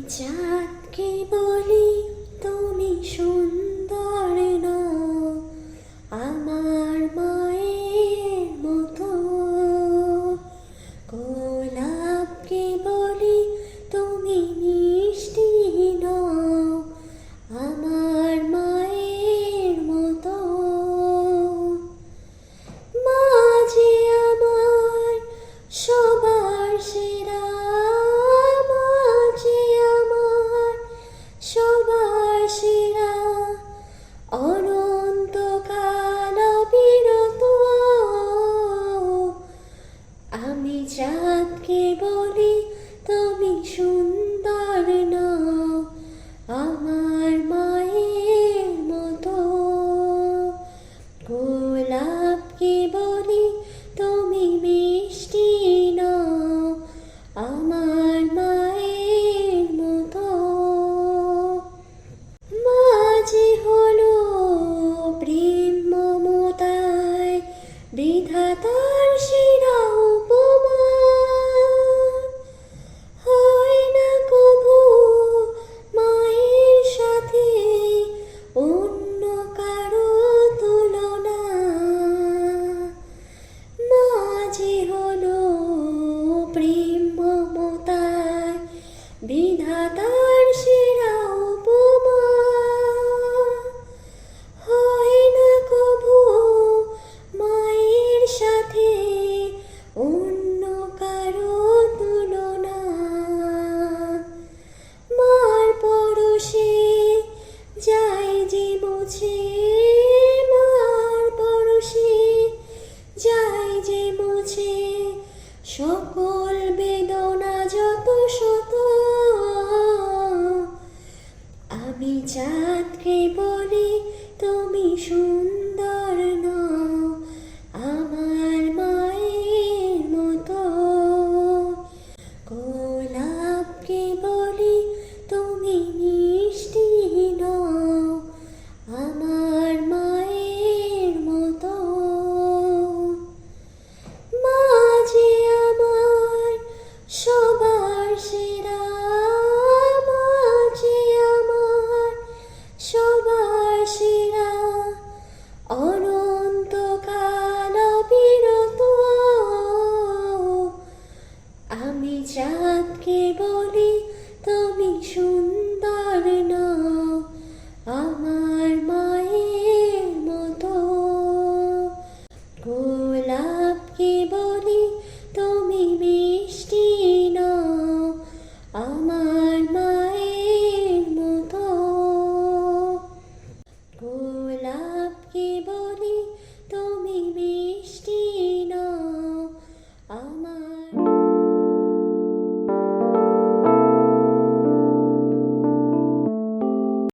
চাঁদকে বলি তুমি সুন্দর নও, আমার মায়ের মতো। গোলাপকে বলি তুমি মিষ্টি নও, আমার মায়ের মতো। মা যে আমার সবার সেরা, মা যে আমার সবার সেরা, অনন্তকাল অবিরত। আমি চাঁদকে বলি তুমি সুন্দর নও, আমার মায়ের মতো। গোলাপকে বলি তুমি মিষ্টি নও, আমার মায়ের মতো। মা যে হলো প্রেম মমতায় বিধাতার সেরা উপমা, হয় না কভু মায়ের সাথে অন্য কারো তুলনা। মা যে হলো প্রেম মমতায় বিধাতার